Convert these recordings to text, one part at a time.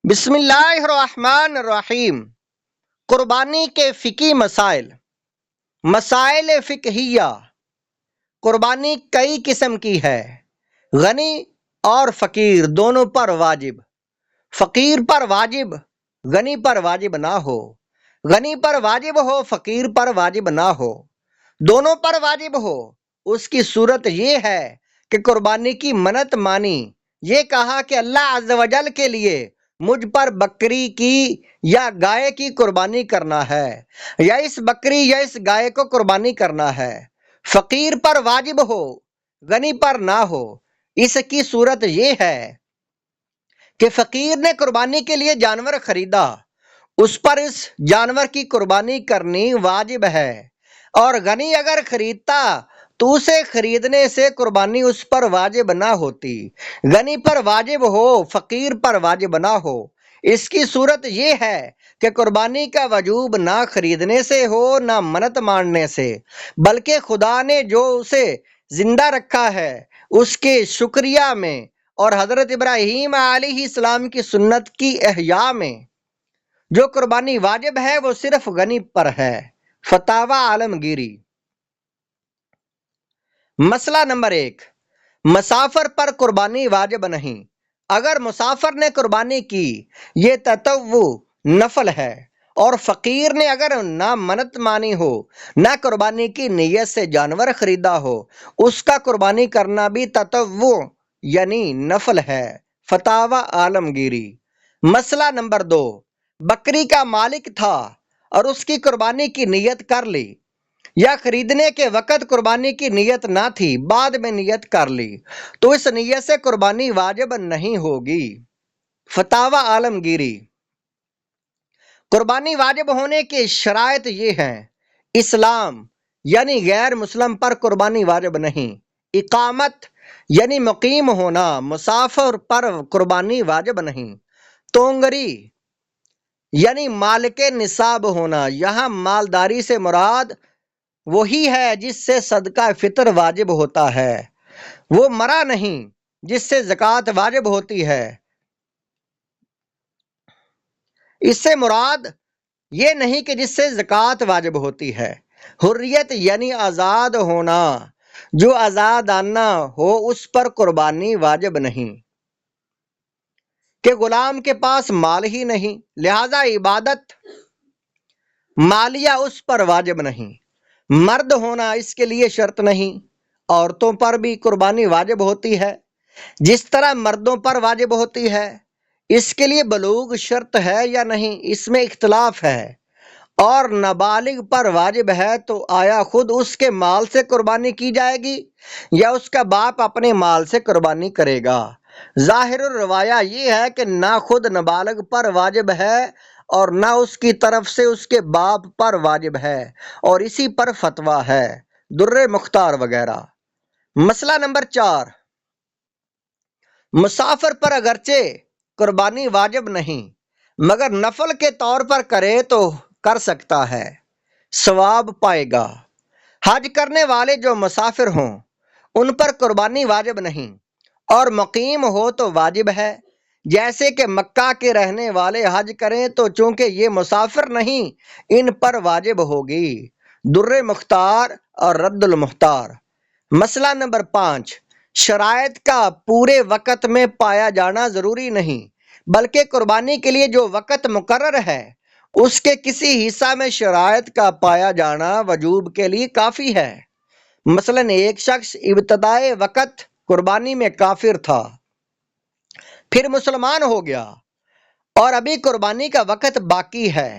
بسم اللہ الرحمن الرحیم۔ قربانی کے فقہی مسائل۔ مسائل فقہیہ۔ قربانی کئی قسم کی ہے۔ غنی اور فقیر دونوں پر واجب۔ فقیر پر واجب، غنی پر واجب نہ ہو۔ غنی پر واجب ہو، فقیر پر واجب نہ ہو۔ دونوں پر واجب ہو۔ اس کی صورت یہ ہے کہ قربانی کی منت مانی، یہ کہا کہ اللہ عز و جل کے لیے مجھ پر بکری کی یا گائے کی قربانی کرنا ہے، یا اس بکری یا اس گائے کو قربانی کرنا ہے۔ فقیر پر واجب ہو، غنی پر نہ ہو۔ اس کی صورت یہ ہے کہ فقیر نے قربانی کے لیے جانور خریدا، اس پر اس جانور کی قربانی کرنی واجب ہے، اور غنی اگر خریدتا تو اسے خریدنے سے قربانی اس پر واجب نہ ہوتی۔ غنی پر واجب ہو، فقیر پر واجب نہ ہو۔ اس کی صورت یہ ہے کہ قربانی کا وجوب نہ خریدنے سے ہو، نہ منت ماننے سے، بلکہ خدا نے جو اسے زندہ رکھا ہے اس کے شکریہ میں، اور حضرت ابراہیم علیہ السلام کی سنت کی احیاء میں۔ جو قربانی واجب ہے وہ صرف غنی پر ہے۔ فتاوی عالمگیری۔ مسئلہ نمبر 1، مسافر پر قربانی واجب نہیں۔ اگر مسافر نے قربانی کی، یہ تطوع نفل ہے، اور فقیر نے اگر نہ منت مانی ہو، نہ قربانی کی نیت سے جانور خریدا ہو، اس کا قربانی کرنا بھی تطوع یعنی نفل ہے۔ فتاوی عالمگیری۔ مسئلہ نمبر 2، بکری کا مالک تھا اور اس کی قربانی کی نیت کر لی، یا خریدنے کے وقت قربانی کی نیت نہ تھی، بعد میں نیت کر لی، تو اس نیت سے قربانی واجب نہیں ہوگی۔ فتاوی عالمگیری۔ قربانی واجب ہونے کی شرائط یہ ہیں: اسلام یعنی غیر مسلم پر قربانی واجب نہیں۔ اقامت یعنی مقیم ہونا، مسافر پر قربانی واجب نہیں۔ تونگری یعنی مالک نصاب ہونا، یہاں مالداری سے مراد وہی ہے جس سے صدقہ فطر واجب ہوتا ہے، وہ مرا نہیں جس سے زکوٰۃ واجب ہوتی ہے۔ اس سے مراد یہ نہیں کہ جس سے زکوٰۃ واجب ہوتی ہے۔ حریت یعنی آزاد ہونا، جو آزادانہ ہو اس پر قربانی واجب نہیں، کہ غلام کے پاس مال ہی نہیں، لہذا عبادت مالیہ اس پر واجب نہیں۔ مرد ہونا اس کے لیے شرط نہیں، عورتوں پر بھی قربانی واجب ہوتی ہے جس طرح مردوں پر واجب ہوتی ہے۔ اس کے لیے بلوغ شرط ہے یا نہیں، اس میں اختلاف ہے۔ اور نابالغ پر واجب ہے تو آیا خود اس کے مال سے قربانی کی جائے گی یا اس کا باپ اپنے مال سے قربانی کرے گا؟ ظاہر الروایہ یہ ہے کہ نہ خود نابالغ پر واجب ہے اور نہ اس کی طرف سے اس کے باپ پر واجب ہے، اور اسی پر فتویٰ ہے۔ در مختار وغیرہ۔ مسئلہ نمبر 4، مسافر پر اگرچہ قربانی واجب نہیں مگر نفل کے طور پر کرے تو کر سکتا ہے، ثواب پائے گا۔ حج کرنے والے جو مسافر ہوں ان پر قربانی واجب نہیں، اور مقیم ہو تو واجب ہے، جیسے کہ مکہ کے رہنے والے حج کریں تو چونکہ یہ مسافر نہیں ان پر واجب ہوگی۔ در مختار اور رد المختار۔ مسئلہ نمبر 5، شرائط کا پورے وقت میں پایا جانا ضروری نہیں، بلکہ قربانی کے لیے جو وقت مقرر ہے اس کے کسی حصہ میں شرائط کا پایا جانا وجوب کے لیے کافی ہے۔ مثلا ایک شخص ابتدائے وقت قربانی میں کافر تھا، پھر مسلمان ہو گیا اور ابھی قربانی کا وقت باقی ہے،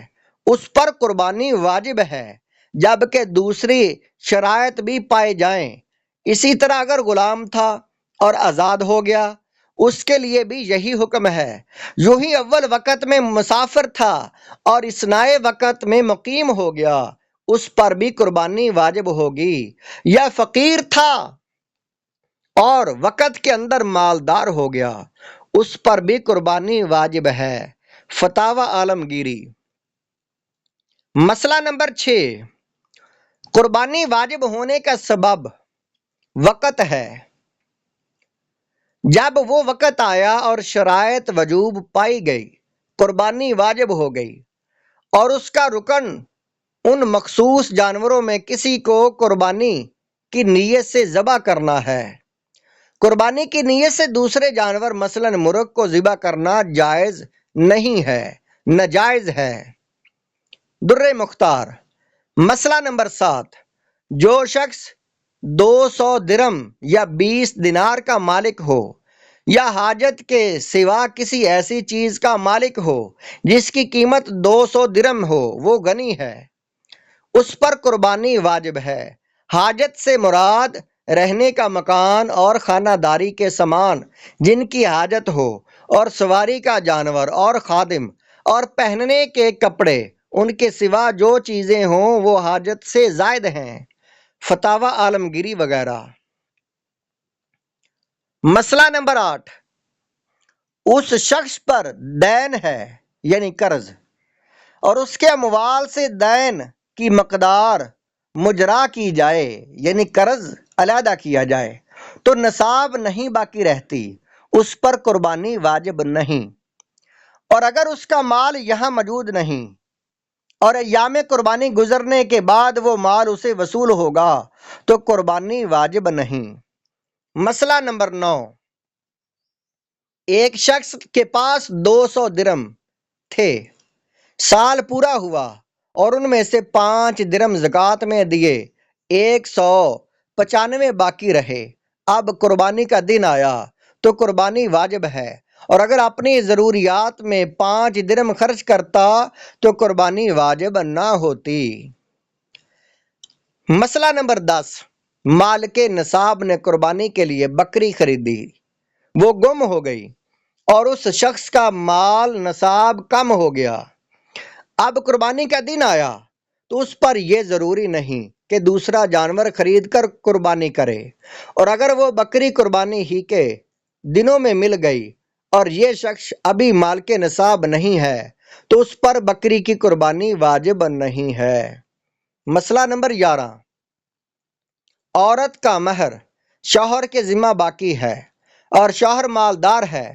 اس پر قربانی واجب ہے، جبکہ دوسری شرائط بھی پائے جائیں۔ اسی طرح اگر غلام تھا اور آزاد ہو گیا، اس کے لیے بھی یہی حکم ہے۔ یوں ہی اول وقت میں مسافر تھا اور اثنائے وقت میں مقیم ہو گیا، اس پر بھی قربانی واجب ہوگی۔ یا فقیر تھا اور وقت کے اندر مالدار ہو گیا، اس پر بھی قربانی واجب ہے۔ فتاوی عالمگیری۔ مسئلہ نمبر 6، قربانی واجب ہونے کا سبب وقت ہے۔ جب وہ وقت آیا اور شرائط وجوب پائی گئی قربانی واجب ہو گئی، اور اس کا رکن ان مخصوص جانوروں میں کسی کو قربانی کی نیت سے ذبح کرنا ہے۔ قربانی کی نیت سے دوسرے جانور مثلا مرغ کو ذبح کرنا جائز نہیں ہے، ناجائز ہے۔ در مختار مسئلہ نمبر 7، جو شخص 200 درم یا 20 دینار کا مالک ہو یا حاجت کے سوا کسی ایسی چیز کا مالک ہو جس کی قیمت 200 درم ہو، وہ غنی ہے، اس پر قربانی واجب ہے۔ حاجت سے مراد رہنے کا مکان اور خانہ داری کے سامان جن کی حاجت ہو، اور سواری کا جانور اور خادم اور پہننے کے کپڑے، ان کے سوا جو چیزیں ہوں وہ حاجت سے زائد ہیں۔ فتاوی عالمگیری وغیرہ۔ مسئلہ نمبر 8، اس شخص پر دین ہے یعنی قرض، اور اس کے اموال سے دین کی مقدار مجرا کی جائے یعنی قرض علیحدہ کیا جائے تو نصاب نہیں باقی رہتی، اس پر قربانی واجب نہیں۔ اور اگر اس کا مال یہاں موجود نہیں اور ایام قربانی گزرنے کے بعد وہ مال اسے وصول ہوگا تو قربانی واجب نہیں۔ مسئلہ نمبر 9، ایک شخص کے پاس 200 درم تھے، سال پورا ہوا اور ان میں سے 5 درم زکوٰۃ میں دیے، 195 باقی رہے۔ اب قربانی کا دن آیا تو قربانی واجب ہے، اور اگر اپنی ضروریات میں 5 درم خرچ کرتا تو قربانی واجب نہ ہوتی۔ مسئلہ نمبر 10، مالک نصاب نے قربانی کے لیے بکری خریدی، وہ گم ہو گئی اور اس شخص کا مال نصاب کم ہو گیا۔ اب قربانی کا دن آیا تو اس پر یہ ضروری نہیں کہ دوسرا جانور خرید کر قربانی کرے، اور اگر وہ بکری قربانی ہی کے دنوں میں مل گئی اور یہ شخص ابھی مالک نصاب نہیں ہے تو اس پر بکری کی قربانی واجب نہیں ہے۔ مسئلہ نمبر 11، عورت کا مہر شوہر کے ذمہ باقی ہے اور شوہر مالدار ہے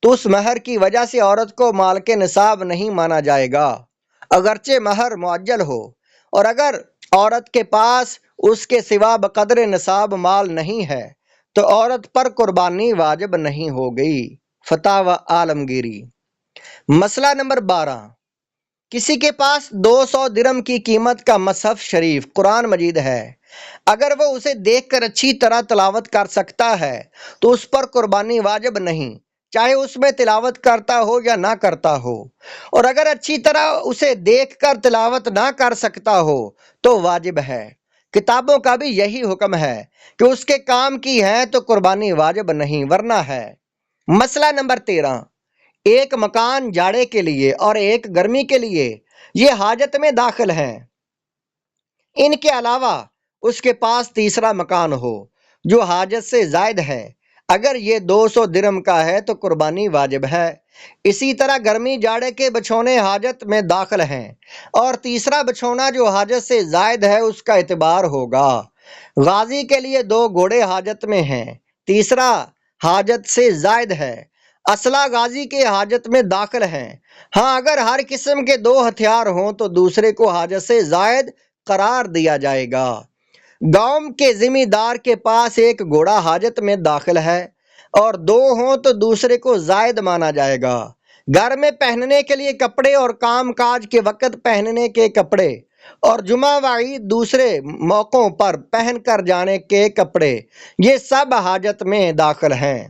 تو اس مہر کی وجہ سے عورت کو مالک نصاب نہیں مانا جائے گا، اگرچہ مہر معجل ہو، اور اگر عورت کے پاس اس کے سوا بقدر نصاب مال نہیں ہے تو عورت پر قربانی واجب نہیں ہو گئی۔ فتاوی عالمگیری۔ مسئلہ نمبر 12، کسی کے پاس 200 درم کی قیمت کا مصحف شریف قرآن مجید ہے، اگر وہ اسے دیکھ کر اچھی طرح تلاوت کر سکتا ہے تو اس پر قربانی واجب نہیں، چاہے اس میں تلاوت کرتا ہو یا نہ کرتا ہو، اور اگر اچھی طرح اسے دیکھ کر تلاوت نہ کر سکتا ہو تو واجب ہے۔ کتابوں کا بھی یہی حکم ہے کہ اس کے کام کی ہے تو قربانی واجب نہیں ورنہ ہے۔ مسئلہ نمبر 13، ایک مکان جاڑے کے لیے اور ایک گرمی کے لیے یہ حاجت میں داخل ہیں، ان کے علاوہ اس کے پاس تیسرا مکان ہو جو حاجت سے زائد ہے، اگر یہ 200 درم کا ہے تو قربانی واجب ہے۔ اسی طرح گرمی جاڑے کے بچھونے حاجت میں داخل ہیں اور تیسرا بچھونا جو حاجت سے زائد ہے اس کا اعتبار ہوگا۔ غازی کے لیے 2 گھوڑے حاجت میں ہیں، تیسرا حاجت سے زائد ہے، اسلحہ غازی کے حاجت میں داخل ہیں۔ ہاں اگر ہر قسم کے 2 ہتھیار ہوں تو دوسرے کو حاجت سے زائد قرار دیا جائے گا۔ گاؤں کے ذمہ دار کے پاس ایک گھوڑا حاجت میں داخل ہے اور 2 ہوں تو دوسرے کو زائد مانا جائے گا۔ گھر میں پہننے کے لیے کپڑے اور کام کاج کے وقت پہننے کے کپڑے اور جمعہ و عید دوسرے موقعوں پر پہن کر جانے کے کپڑے، یہ سب حاجت میں داخل ہیں،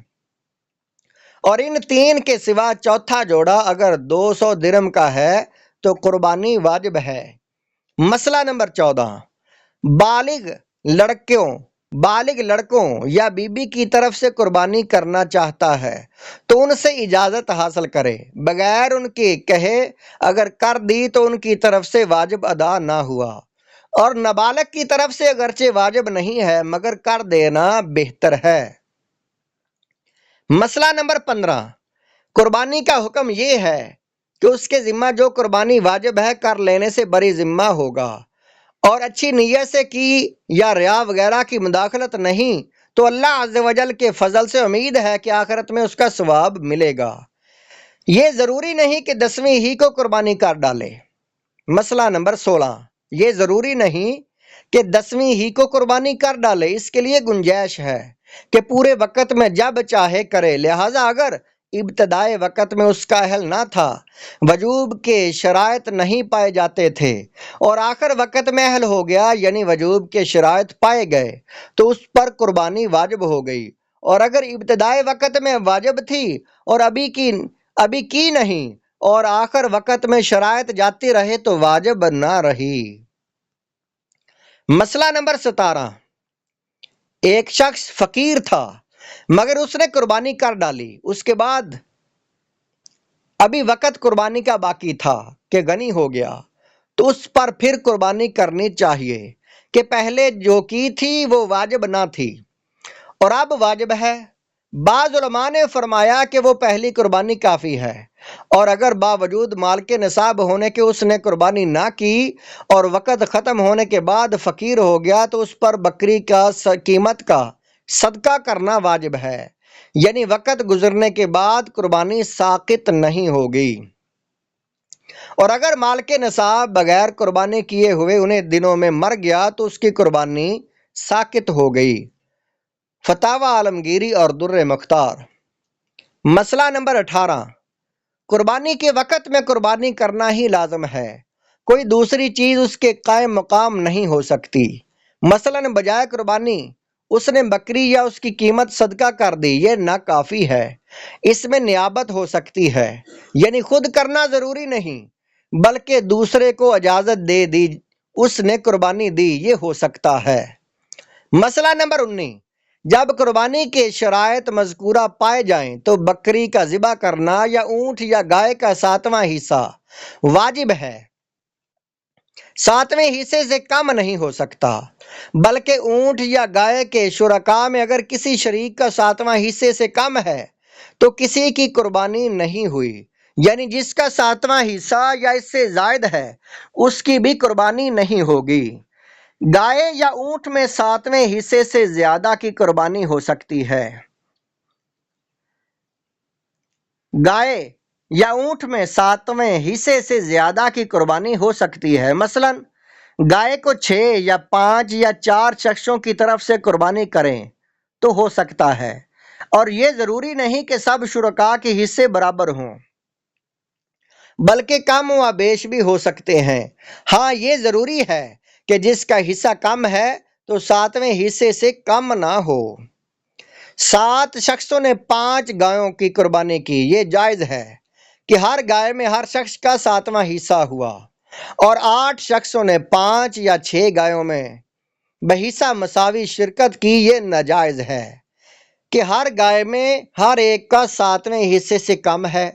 اور ان 3 کے سوا چوتھا جوڑا اگر 200 درم کا ہے تو قربانی واجب ہے۔ مسئلہ نمبر 14، بالغ لڑکوں یا بی بی کی طرف سے قربانی کرنا چاہتا ہے تو ان سے اجازت حاصل کرے بغیر ان کے کہے، اگر کر دی تو ان کی طرف سے واجب ادا نہ ہوا، اور نابالغ کی طرف سے اگرچہ واجب نہیں ہے مگر کر دینا بہتر ہے۔ مسئلہ نمبر 15، قربانی کا حکم یہ ہے کہ اس کے ذمہ جو قربانی واجب ہے کر لینے سے بری ذمہ ہوگا، اور اچھی نیت سے کی یا ریا وغیرہ کی مداخلت نہیں تو اللہ عز و جل کے فضل سے امید ہے کہ آخرت میں اس کا ثواب ملے گا۔ یہ ضروری نہیں کہ 10ویں ہی کو قربانی کر ڈالے۔ مسئلہ نمبر 16، یہ ضروری نہیں کہ 10ویں ہی کو قربانی کر ڈالے، اس کے لیے گنجائش ہے کہ پورے وقت میں جب چاہے کرے، لہٰذا اگر ابتدائے وقت میں اس کا اہل نہ تھا، وجوب کے شرائط نہیں پائے جاتے تھے، اور آخر وقت میں اہل ہو گیا یعنی وجوب کے شرائط پائے گئے، تو اس پر قربانی واجب ہو گئی، اور اگر ابتدائے وقت میں واجب تھی اور ابھی کی نہیں اور آخر وقت میں شرائط جاتی رہے تو واجب نہ رہی۔ مسئلہ نمبر 17، ایک شخص فقیر تھا مگر اس نے قربانی کر ڈالی، اس کے بعد ابھی وقت قربانی کا باقی تھا کہ غنی ہو گیا، تو اس پر پھر قربانی کرنی چاہیے کہ پہلے جو کی تھی وہ واجب نہ تھی اور اب واجب ہے۔ بعض علماء نے فرمایا کہ وہ پہلی قربانی کافی ہے، اور اگر باوجود مال کے نصاب ہونے کے اس نے قربانی نہ کی اور وقت ختم ہونے کے بعد فقیر ہو گیا تو اس پر بکری کا قیمت کا صدقہ کرنا واجب ہے، یعنی وقت گزرنے کے بعد قربانی ساقط نہیں ہوگی، اور اگر مال کے نصاب بغیر قربانی کیے ہوئے انہیں دنوں میں مر گیا تو اس کی قربانی ساقط ہو گئی۔ فتاوی عالمگیری اور در مختار۔ مسئلہ نمبر 18، قربانی کے وقت میں قربانی کرنا ہی لازم ہے، کوئی دوسری چیز اس کے قائم مقام نہیں ہو سکتی۔ مثلا بجائے قربانی اس نے بکری یا اس کی قیمت صدقہ کر دی، یہ ناکافی ہے، اس میں نیابت ہو سکتی ہے، یعنی خود کرنا ضروری نہیں بلکہ دوسرے کو اجازت دے دی اس نے قربانی دی، یہ ہو سکتا ہے۔ مسئلہ نمبر 19، جب قربانی کے شرائط مذکورہ پائے جائیں تو بکری کا ذبح کرنا یا اونٹ یا گائے کا 7واں حصہ واجب ہے، 7ویں حصے سے کم نہیں ہو سکتا، بلکہ اونٹ یا گائے کے شرکاء میں اگر کسی شریک کا 7واں حصے سے کم ہے تو کسی کی قربانی نہیں ہوئی، یعنی جس کا 7واں حصہ یا اس سے زائد ہے اس کی بھی قربانی نہیں ہوگی۔ گائے یا اونٹ میں 7ویں حصے سے زیادہ کی قربانی ہو سکتی ہے۔ گائے یا اونٹ میں 7ویں حصے سے زیادہ کی قربانی ہو سکتی ہے، مثلا گائے کو 6 یا 5 یا 4 شخصوں کی طرف سے قربانی کریں تو ہو سکتا ہے، اور یہ ضروری نہیں کہ سب شرکاء کے حصے برابر ہوں بلکہ کم و بیش بھی ہو سکتے ہیں۔ ہاں یہ ضروری ہے کہ جس کا حصہ کم ہے تو 7ویں حصے سے کم نہ ہو۔ 7 شخصوں نے 5 گایوں کی قربانی کی، یہ جائز ہے کہ ہر گائے میں ہر شخص کا 7واں حصہ ہوا، اور 8 شخصوں نے 5 یا 6 گایوں میں بحصہ مساوی شرکت کی، یہ ناجائز ہے کہ ہر گائے میں ہر ایک کا 7ویں حصے سے کم ہے۔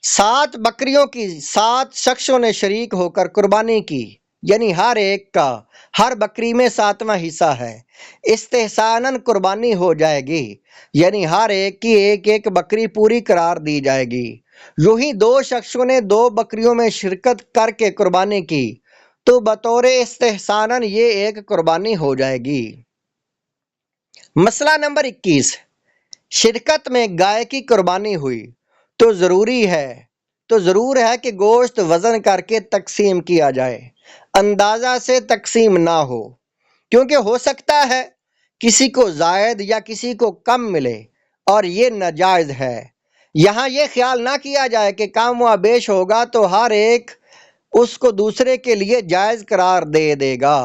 7 بکریوں کی 7 شخصوں نے شریک ہو کر قربانی کی، یعنی ہر ایک کا ہر بکری میں 7واں حصہ ہے، استحساناً قربانی ہو جائے گی، یعنی ہر ایک کی ایک بکری پوری قرار دی جائے گی۔ یوں ہی 2 شخصوں نے 2 بکریوں میں شرکت کر کے قربانی کی تو بطور استحساناً یہ ایک قربانی ہو جائے گی۔ مسئلہ نمبر 21، شرکت میں گائے کی قربانی ہوئی تو ضرور ہے کہ گوشت وزن کر کے تقسیم کیا جائے، اندازہ سے تقسیم نہ ہو، کیونکہ ہو سکتا ہے کسی کو زائد یا کسی کو کم ملے، اور یہ ناجائز ہے۔ یہاں یہ خیال نہ کیا جائے کہ کم و بیش ہوگا تو ہر ایک اس کو دوسرے کے لیے جائز قرار دے گا،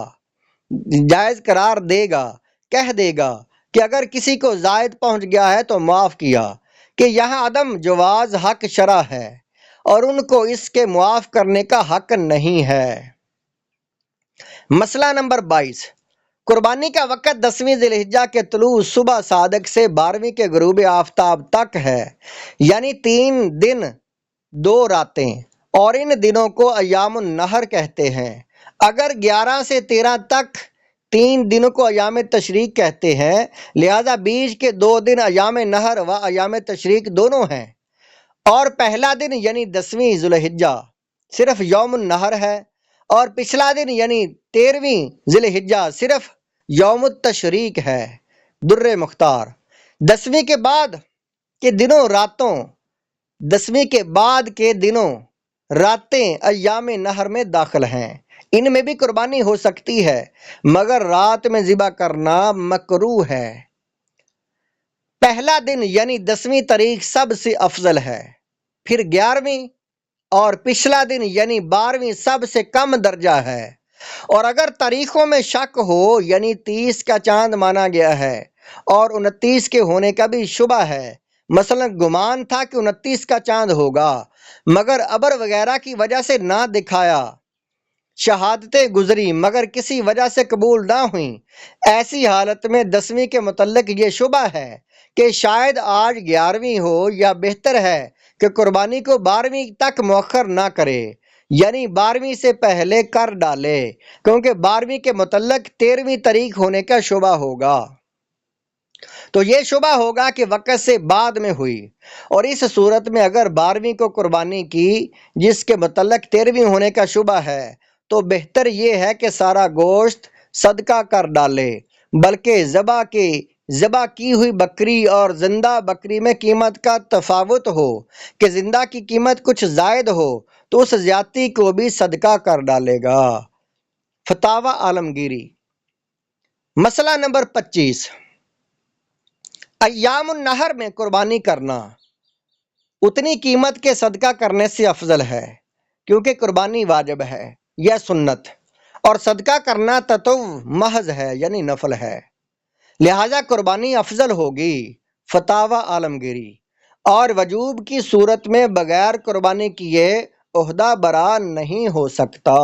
کہہ دے گا کہ اگر کسی کو زائد پہنچ گیا ہے تو معاف کیا، کہ یہاں عدم جواز حق شرع ہے اور ان کو اس کے معاف کرنے کا حق نہیں ہے۔ مسئلہ نمبر 22، قربانی کا وقت 10ویں ذی الحجہ کے طلوع صبح صادق سے 12ویں کے غروب آفتاب تک ہے، یعنی 3 دن 2 راتیں، اور ان دنوں کو ایام النحر کہتے ہیں۔ اگر 11 سے 13 تک 3 دنوں کو ایام تشریق کہتے ہیں، لہذا بیچ کے 2 دن ایام نحر و ایام تشریق دونوں ہیں، اور پہلا دن یعنی 10ویں ذی الحجہ صرف یوم النحر ہے، اور پچھلا دن یعنی 13ویں ذی الحجہ صرف یوم التشریق ہے۔ در مختار۔ 10ویں کے بعد کے دنوں راتوں 10ویں کے بعد کے دنوں راتیں ایام نہر میں داخل ہیں، ان میں بھی قربانی ہو سکتی ہے مگر رات میں ذبح کرنا مکروہ ہے۔ پہلا دن یعنی 10ویں تاریخ سب سے افضل ہے، پھر 11ویں اور پچھلا دن یعنی 12ویں سب سے کم درجہ ہے۔ اور اگر تاریخوں میں شک ہو یعنی 30 کا چاند مانا گیا ہے اور 29 کے ہونے کا بھی شبہ ہے، مثلا گمان تھا کہ 29 کا چاند ہوگا مگر ابر وغیرہ کی وجہ سے نہ دکھایا، شہادتیں گزری مگر کسی وجہ سے قبول نہ ہوئیں، ایسی حالت میں 10ویں کے متعلق یہ شبہ ہے کہ شاید آج 11ویں ہو، یا بہتر ہے کہ قربانی کو 12ویں تک مؤخر نہ کرے، یعنی 12ویں سے پہلے کر ڈالے، کیونکہ 12ویں کے متعلق 13ویں تاریخ ہونے کا شبہ ہوگا، تو یہ شبہ ہوگا کہ وقت سے بعد میں ہوئی، اور اس صورت میں اگر 12ویں کو قربانی کی جس کے متعلق 13ویں ہونے کا شبہ ہے تو بہتر یہ ہے کہ سارا گوشت صدقہ کر ڈالے، بلکہ ذبح کی ہوئی بکری اور زندہ بکری میں قیمت کا تفاوت ہو کہ زندہ کی قیمت کچھ زائد ہو تو اس زیادتی کو بھی صدقہ کر ڈالے گا۔ فتاوی عالمگیری مسئلہ نمبر 25، ایام النہر میں قربانی کرنا اتنی قیمت کے صدقہ کرنے سے افضل ہے، کیونکہ قربانی واجب ہے یا سنت، اور صدقہ کرنا تطوع محض ہے یعنی نفل ہے، لہذا قربانی افضل ہوگی۔ فتاوی عالمگیری، اور وجوب کی صورت میں بغیر قربانی کیے عہدہ برا نہیں ہو سکتا۔